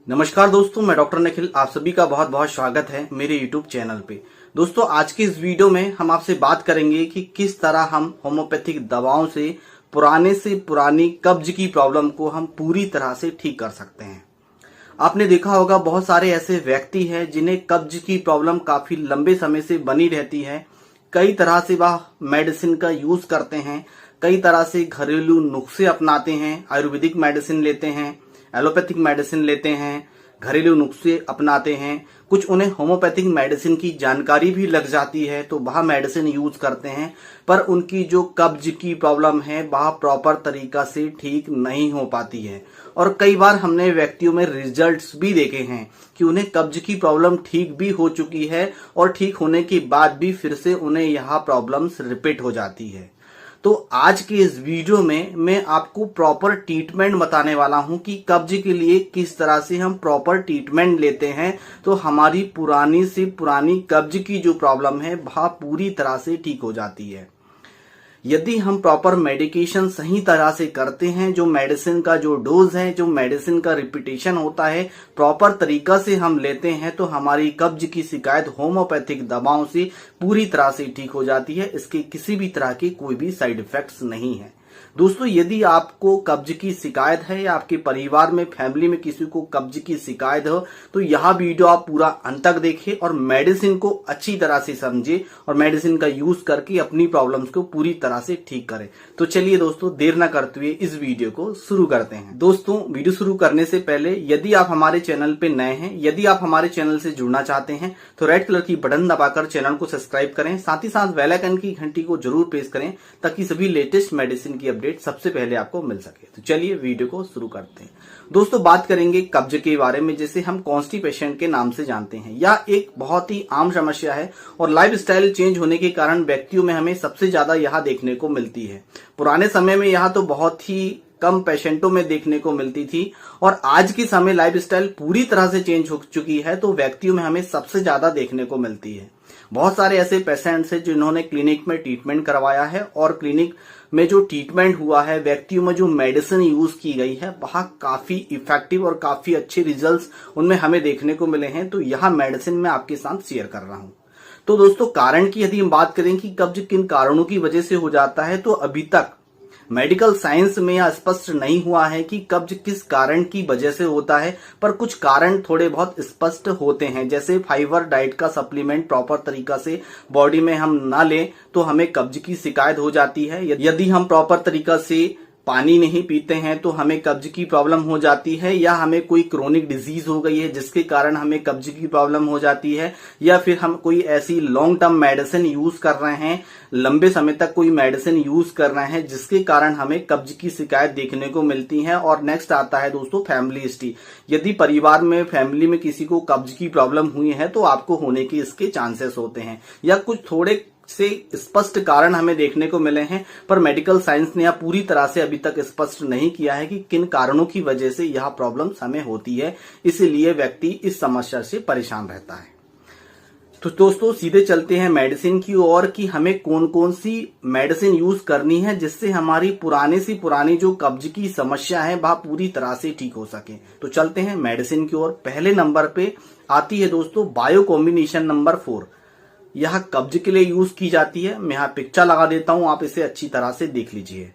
नमस्कार दोस्तों, मैं डॉक्टर निखिल। आप सभी का बहुत बहुत स्वागत है मेरे YouTube चैनल पे। दोस्तों, आज की इस वीडियो में हम आपसे बात करेंगे कि किस तरह हम होम्योपैथिक दवाओं से पुरानी कब्ज की प्रॉब्लम को हम पूरी तरह से ठीक कर सकते हैं। आपने देखा होगा बहुत सारे ऐसे व्यक्ति हैं जिन्हें कब्ज की प्रॉब्लम काफी लंबे समय से बनी रहती है। कई तरह से वह मेडिसिन का यूज करते हैं, कई तरह से घरेलू नुस्खे अपनाते हैं, आयुर्वेदिक मेडिसिन लेते हैं, एलोपैथिक मेडिसिन लेते हैं, घरेलू नुस्खे अपनाते हैं। कुछ उन्हें होम्योपैथिक मेडिसिन की जानकारी भी लग जाती है तो वह मेडिसिन यूज करते हैं, पर उनकी जो कब्ज की प्रॉब्लम है वह प्रॉपर तरीका से ठीक नहीं हो पाती है। और कई बार हमने व्यक्तियों में रिजल्ट्स भी देखे हैं कि उन्हें कब्ज की प्रॉब्लम ठीक भी हो चुकी है और ठीक होने के बाद भी फिर से उन्हें यह प्रॉब्लम्स रिपीट हो जाती है। तो आज के इस वीडियो में मैं आपको प्रॉपर ट्रीटमेंट बताने वाला हूं कि कब्ज के लिए किस तरह से हम प्रॉपर ट्रीटमेंट लेते हैं तो हमारी पुरानी से पुरानी कब्ज की जो प्रॉब्लम है वह पूरी तरह से ठीक हो जाती है। यदि हम प्रॉपर मेडिकेशन सही तरह से करते हैं, जो मेडिसिन का जो डोज है, जो मेडिसिन का रिपीटेशन होता है, प्रॉपर तरीका से हम लेते हैं तो हमारी कब्ज की शिकायत होम्योपैथिक दवाओं से पूरी तरह से ठीक हो जाती है। इसके किसी भी तरह के कोई भी साइड इफेक्ट्स नहीं है। दोस्तों, यदि आपको कब्ज की शिकायत है या आपके परिवार में फैमिली में किसी को कब्ज की शिकायत हो तो यह वीडियो आप पूरा अंत तक देखें और मेडिसिन को अच्छी तरह से समझे और मेडिसिन का यूज करके अपनी प्रॉब्लम्स को पूरी तरह से ठीक करें। तो चलिए दोस्तों, देर न करते हुए इस वीडियो को शुरू करते हैं। दोस्तों, वीडियो शुरू करने से पहले यदि आप हमारे चैनल पे नए हैं, यदि आप हमारे चैनल से जुड़ना चाहते हैं तो रेड कलर की बटन दबाकर चैनल को सब्सक्राइब करें, साथ ही साथ बेल आइकन की घंटी को जरूर प्रेस करें ताकि सभी लेटेस्ट मेडिसिन की अपडेट सबसे पहले आपको मिल सके। तो चलिए वीडियो को शुरू करते हैं। दोस्तों, बात करेंगे कब्ज के बारे में, जिसे हम कॉन्स्टिपेशन के नाम से जानते हैं। यह एक बहुत ही आम समस्या है और लाइफस्टाइल चेंज होने के कारण व्यक्तियों में हमें सबसे ज्यादा यह देखने को मिलती है। पुराने समय में यह तो बहुत ही कम पेशेंटों में देखने को मिलती थी और आज के समय लाइफस्टाइल पूरी तरह से चेंज हो चुकी है तो व्यक्तियों में हमें सबसे ज्यादा देखने को मिलती है। बहुत सारे ऐसे पेशेंट्स हैं जिन्होंने क्लिनिक में ट्रीटमेंट करवाया है और क्लिनिक में जो ट्रीटमेंट हुआ है, व्यक्तियों में जो मेडिसिन यूज की गई है वह काफी इफेक्टिव और काफी अच्छे रिजल्ट्स उनमें हमें देखने को मिले हैं। तो यह मेडिसिन मैं आपके साथ शेयर कर रहा हूं। तो दोस्तों, कारण की यदि हम बात करें कि कब्ज किन कारणों की वजह से हो जाता है तो अभी तक मेडिकल साइंस में यह स्पष्ट नहीं हुआ है कि कब्ज किस कारण की वजह से होता है, पर कुछ कारण थोड़े बहुत स्पष्ट होते हैं। जैसे फाइबर डाइट का सप्लीमेंट प्रॉपर तरीका से बॉडी में हम ना लें तो हमें कब्ज की शिकायत हो जाती है। यदि हम प्रॉपर तरीका से पानी नहीं पीते हैं तो हमें कब्ज की प्रॉब्लम हो जाती है, या हमें कोई क्रोनिक डिजीज हो गई है जिसके कारण हमें कब्ज की प्रॉब्लम हो जाती है, या फिर हम कोई ऐसी लॉन्ग टर्म मेडिसिन यूज कर रहे हैं, लंबे समय तक कोई मेडिसिन यूज कर रहे हैं जिसके कारण हमें कब्ज की शिकायत देखने को मिलती है। और नेक्स्ट आता है दोस्तों फैमिली हिस्ट्री। यदि परिवार में फैमिली में किसी को कब्ज की प्रॉब्लम हुई है तो आपको होने के इसके चांसेस होते हैं, या कुछ थोड़े से स्पष्ट कारण हमें देखने को मिले हैं, पर मेडिकल साइंस ने यह पूरी तरह से अभी तक स्पष्ट नहीं किया है कि किन कारणों की वजह से यह प्रॉब्लम्स हमें होती है। इसीलिए व्यक्ति इस समस्या से परेशान रहता है। तो दोस्तों, सीधे चलते हैं मेडिसिन की ओर कि हमें कौन कौन सी मेडिसिन यूज करनी है जिससे हमारी पुरानी से पुरानी जो कब्ज की समस्या है वह पूरी तरह से ठीक हो सके। तो चलते हैं मेडिसिन की ओर। पहले नंबर पे आती है दोस्तों बायो कॉम्बिनेशन नंबर 4। यह कब्ज के लिए यूज की जाती है। मैं यहाँ पिक्चर लगा देता हूं, आप इसे अच्छी तरह से देख लीजिए।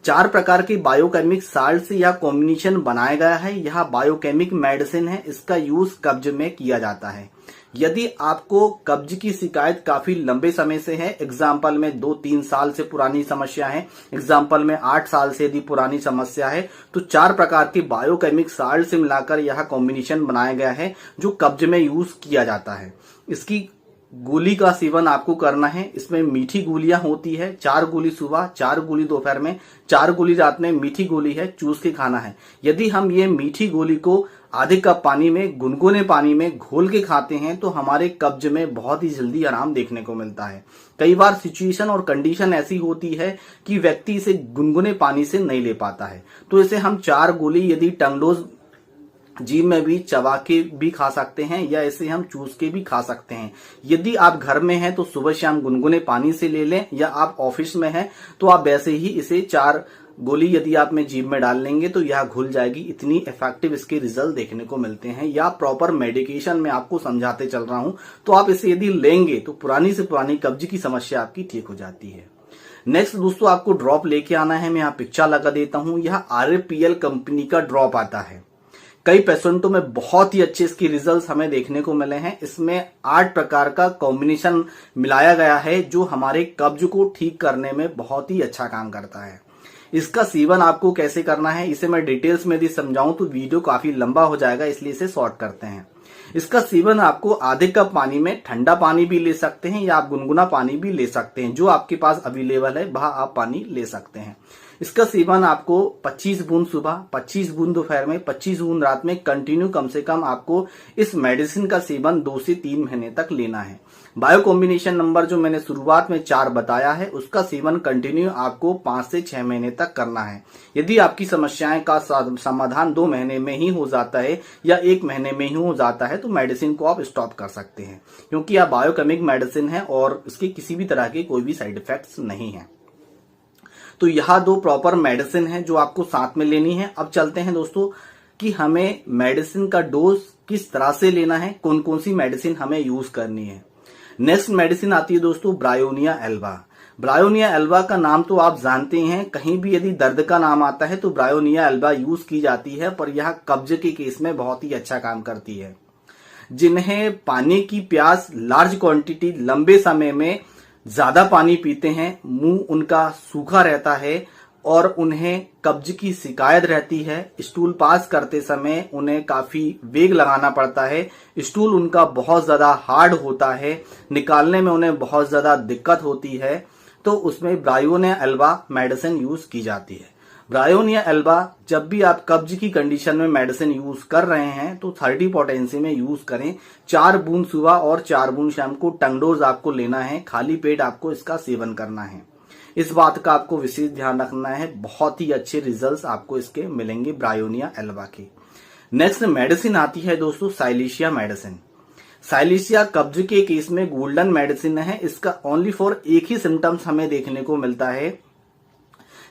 4 प्रकार के बायोकेमिक साल्ट से यह कॉम्बिनेशन बनाया गया है। यह बायोकेमिक मेडिसिन है, इसका यूज कब्ज में किया जाता है। यदि आपको कब्ज की शिकायत काफी लंबे समय से है, एग्जाम्पल में 2-3 साल से पुरानी समस्या है, एग्जाम्पल में 8 साल से यदि पुरानी समस्या है, तो 4 प्रकार के बायोकेमिक साल्ट से मिलाकर यह कॉम्बिनेशन बनाया गया है जो कब्ज में यूज किया जाता है। इसकी गोली का सेवन आपको करना है। इसमें मीठी गोलियां होती है, 4 गोली सुबह, 4 गोली दोपहर में, 4 गोली रात में। मीठी गोली है, चूस के खाना है। यदि हम ये मीठी गोली को आधे कप पानी में, गुनगुने पानी में घोल के खाते हैं तो हमारे कब्ज में बहुत ही जल्दी आराम देखने को मिलता है। कई बार सिचुएशन और कंडीशन ऐसी होती है कि व्यक्ति इसे गुनगुने पानी से नहीं ले पाता है, तो इसे हम 4 गोली यदि टंगडोज जीभ में भी चबा के भी खा सकते हैं या इसे हम चूस के भी खा सकते हैं। यदि आप घर में हैं तो सुबह शाम गुनगुने पानी से ले लें, या आप ऑफिस में हैं तो आप वैसे ही इसे 4 गोली यदि आप में जीभ में डाल लेंगे तो यह घुल जाएगी। इतनी इफेक्टिव इसके रिजल्ट देखने को मिलते हैं। या प्रॉपर मेडिकेशन में आपको समझाते चल रहा हूं, तो आप इसे यदि लेंगे तो पुरानी से पुरानी कब्ज की समस्या आपकी ठीक हो जाती है। नेक्स्ट दोस्तों, आपको ड्रॉप लेके आना है। मैं यहाँ पिक्चर लगा देता हूं। यह RAPL कंपनी का ड्रॉप आता है। कई पेशेंटों में बहुत ही अच्छे इसके रिजल्ट्स हमें देखने को मिले हैं। इसमें 8 प्रकार का कॉम्बिनेशन मिलाया गया है जो हमारे कब्ज को ठीक करने में बहुत ही अच्छा काम करता है। इसका सेवन आपको कैसे करना है इसे मैं डिटेल्स में यदि समझाऊं तो वीडियो काफी लंबा हो जाएगा, इसलिए इसे शॉर्ट करते हैं। इसका सेवन आपको आधे कप पानी में, ठंडा पानी भी ले सकते हैं या आप गुनगुना पानी भी ले सकते हैं, जो आपके पास अवेलेबल है वह आप पानी ले सकते हैं। इसका सेवन आपको 25 बूंद सुबह, 25 बूंद दोपहर में, 25 बूंद रात में कंटिन्यू कम से कम आपको इस मेडिसिन का सेवन 2 से 3 महीने तक लेना है। बायो कॉम्बिनेशन नंबर जो मैंने शुरुआत में 4 बताया है, उसका सेवन कंटिन्यू आपको 5 से 6 महीने तक करना है। यदि आपकी समस्याएं का समाधान 2 महीने में ही हो जाता है या 1 महीने में ही हो जाता है तो मेडिसिन को आप स्टॉप कर सकते हैं, क्योंकि यह बायोकेमिक मेडिसिन है और इसके किसी भी तरह के कोई भी साइड इफेक्ट्स नहीं है। तो यह 2 प्रॉपर मेडिसिन है जो आपको साथ में लेनी है। अब चलते हैं दोस्तों कि हमें मेडिसिन का डोज किस तरह से लेना है, कौन कौन सी मेडिसिन हमें यूज करनी है। नेक्स्ट मेडिसिन आती है दोस्तों ब्रायोनिया एल्बा। ब्रायोनिया एल्बा का नाम तो आप जानते हैं, कहीं भी यदि दर्द का नाम आता है तो ब्रायोनिया एल्बा यूज की जाती है, पर यह कब्ज के केस में बहुत ही अच्छा काम करती है। जिन्हें पानी की प्यास, लार्ज क्वांटिटी, लंबे समय में ज्यादा पानी पीते हैं, मुंह उनका सूखा रहता है और उन्हें कब्ज की शिकायत रहती है, स्टूल पास करते समय उन्हें काफी वेग लगाना पड़ता है, स्टूल उनका बहुत ज्यादा हार्ड होता है, निकालने में उन्हें बहुत ज्यादा दिक्कत होती है, तो उसमें ब्रायोनिया एल्बा मेडिसिन यूज की जाती है। ब्रायोनिया एल्बा जब भी आप कब्ज की कंडीशन में मेडिसिन यूज कर रहे हैं तो 30 पोटेंसी में यूज करें। 4 बूंद सुबह और 4 बूंद शाम को टंग डोज आपको लेना है। खाली पेट आपको इसका सेवन करना है। इस बात का आपको विशेष ध्यान रखना है। बहुत ही अच्छे रिजल्ट्स आपको इसके मिलेंगे ब्रायोनिया एल्बा के। नेक्स्ट मेडिसिन आती है दोस्तों साइलेशिया मेडिसिन। साइलेशिया कब्ज के केस में गोल्डन मेडिसिन है। इसका ओनली फॉर एक ही सिम्टम्स हमें देखने को मिलता है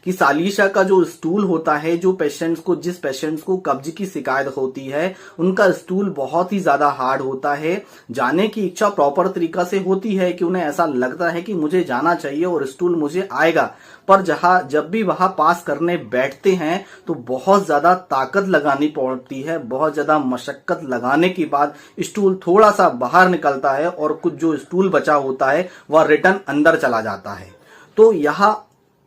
कि साइलेशिया का जो स्टूल होता है, जिस पेशेंट्स को कब्ज की शिकायत होती है, उनका स्टूल बहुत ही ज्यादा हार्ड होता है। जाने की इच्छा प्रॉपर तरीका से होती है कि उन्हें ऐसा लगता है कि मुझे जाना चाहिए और स्टूल मुझे आएगा, पर जब भी वहां पास करने बैठते हैं तो बहुत ज्यादा ताकत लगानी पड़ती है। बहुत ज्यादा मशक्कत लगाने के बाद स्टूल थोड़ा सा बाहर निकलता है और कुछ जो स्टूल बचा होता है वह रिटर्न अंदर चला जाता है। तो यहाँ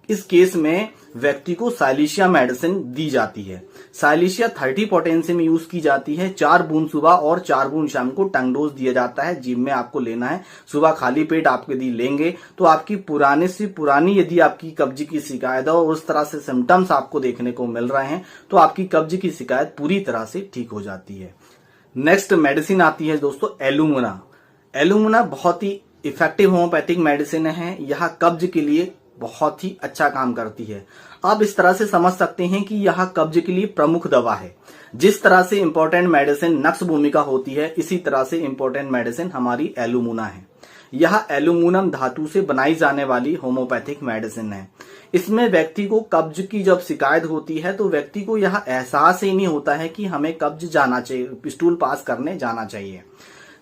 इस केस में व्यक्ति को साइलेशिया मेडिसिन दी जाती है। साइलेशिया 30 पोटेंसी में यूज की जाती है। 4 बूंद सुबह और 4 बूंद शाम को टंग डोज दिया जाता है। जिम में आपको लेना है। सुबह खाली पेट आप यदि लेंगे तो आपकी पुराने से पुरानी यदि आपकी कब्ज की शिकायत है और उस तरह से सिम्टम्स आपको देखने को मिल रहे हैं तो आपकी कब्ज की शिकायत पूरी तरह से ठीक हो जाती है। नेक्स्ट मेडिसिन आती है दोस्तों एलुमिना। एलुमिना बहुत ही इफेक्टिव होम्योपैथिक मेडिसिन है। यह कब्ज के लिए बहुत ही अच्छा काम करती है। आप इस तरह से समझ सकते हैं कि यह कब्ज के लिए प्रमुख दवा है। जिस तरह से इंपॉर्टेंट मेडिसिन नक्स भूमिका होती है, इसी तरह से इंपॉर्टेंट मेडिसिन हमारी एलुमिना है। यह एल्यूमिनियम धातु से बनाई जाने वाली होम्योपैथिक मेडिसिन है। इसमें व्यक्ति को कब्ज की जब शिकायत होती है तो व्यक्ति को यह एहसास ही नहीं होता है कि हमें कब्ज जाना चाहिए, स्टूल पास करने जाना चाहिए।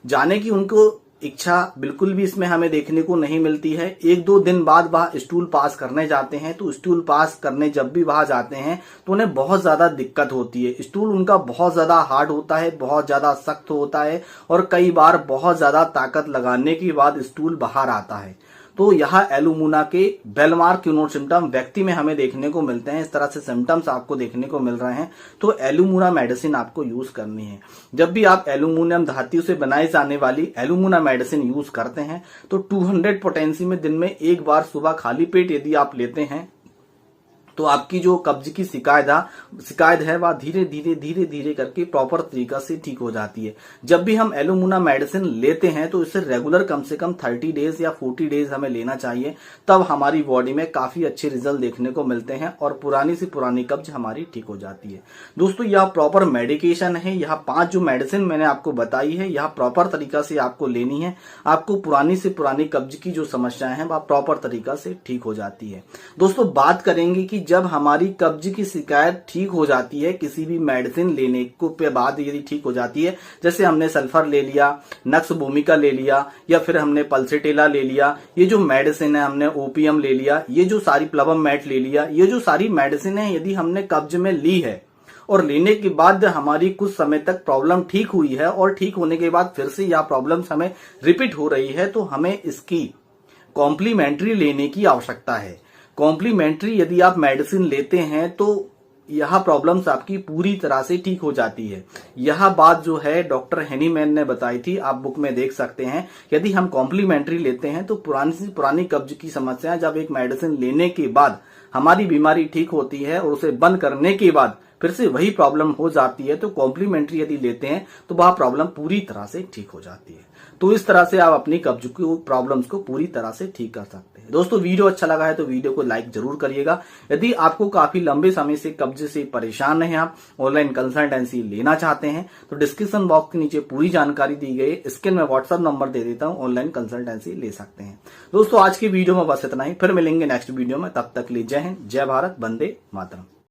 जाने की उनको इच्छा बिल्कुल भी इसमें हमें देखने को नहीं मिलती है। 1-2 दिन बाद वह स्टूल पास करने जाते हैं तो स्टूल पास करने जब भी वहां जाते हैं तो उन्हें बहुत ज्यादा दिक्कत होती है। स्टूल उनका बहुत ज्यादा हार्ड होता है, बहुत ज्यादा सख्त होता है और कई बार बहुत ज्यादा ताकत लगाने के बाद स्टूल बाहर आता है। तो यह एलुमिना के बेलमार्क क्यूनोट सिम्टम व्यक्ति में हमें देखने को मिलते हैं। इस तरह से सिम्टम्स आपको देखने को मिल रहे हैं तो एलुमिना मेडिसिन आपको यूज करनी है। जब भी आप एल्यूमिनियम धातु से बनाई जाने वाली एलुमिना मेडिसिन यूज करते हैं तो 200 पोटेंसी में दिन में एक बार सुबह खाली पेट यदि आप लेते हैं तो आपकी जो कब्ज की शिकायत है वह धीरे धीरे करके प्रॉपर तरीका से ठीक हो जाती है। जब भी हम एलुमिना मेडिसिन लेते हैं तो इसे रेगुलर कम से कम 30 डेज या 40 डेज हमें लेना चाहिए, तब हमारी बॉडी में काफी अच्छे रिजल्ट देखने को मिलते हैं और पुरानी से पुरानी कब्ज हमारी ठीक हो जाती है। दोस्तों यह प्रॉपर मेडिकेशन है। यह 5 जो मेडिसिन मैंने आपको बताई है यह प्रॉपर तरीका से आपको लेनी है। आपको पुरानी से पुरानी कब्ज की जो समस्याएं हैं वह प्रॉपर तरीका से ठीक हो जाती है। दोस्तों बात करेंगे कि जब हमारी कब्ज की शिकायत ठीक हो जाती है, किसी भी मेडिसिन लेने को के बाद यदि ठीक हो जाती है, जैसे हमने सल्फर ले लिया, नक्स भूमिका ले लिया, या फिर हमने पल्सेटेला ले लिया, ये जो मेडिसिन है, हमने ओपीएम ले लिया, ये जो सारी प्लवम मैट ले लिया, ये जो सारी मेडिसिन है यदि हमने कब्ज में ली है और लेने के बाद हमारी कुछ समय तक प्रॉब्लम ठीक हुई है और ठीक होने के बाद फिर से यह प्रॉब्लम हमें रिपीट हो रही है, तो हमें इसकी कॉम्प्लीमेंट्री लेने की आवश्यकता है। कॉम्प्लीमेंट्री यदि आप मेडिसिन लेते हैं तो यह प्रॉब्लम्स आपकी पूरी तरह से ठीक हो जाती है। यह बात जो है डॉक्टर हेनीमैन ने बताई थी, आप बुक में देख सकते हैं। यदि हम कॉम्प्लीमेंट्री लेते हैं तो पुरानी से पुरानी कब्ज की समस्या, जब एक मेडिसिन लेने के बाद हमारी बीमारी ठीक होती है और उसे बंद करने के बाद फिर से वही प्रॉब्लम हो जाती है, तो कॉम्प्लीमेंट्री यदि लेते हैं तो वह प्रॉब्लम पूरी तरह से ठीक हो जाती है। तो इस तरह से आप अपनी कब्ज की प्रॉब्लम्स को पूरी तरह से ठीक कर सकते हैं। दोस्तों, वीडियो अच्छा लगा है तो वीडियो को लाइक जरूर करिएगा। यदि आपको काफी लंबे समय से कब्ज से परेशान हैं, आप ऑनलाइन कंसल्टेंसी लेना चाहते हैं, तो डिस्क्रिप्शन बॉक्स के नीचे पूरी जानकारी दी गई, स्क्रीन में व्हाट्सएप नंबर दे देता हूं, ऑनलाइन कंसल्टेंसी ले सकते हैं। दोस्तों, आज की वीडियो में बस इतना ही, फिर मिलेंगे नेक्स्ट वीडियो में। तब तक के लिए जय हिंद, जय भारत, वंदे मातरम।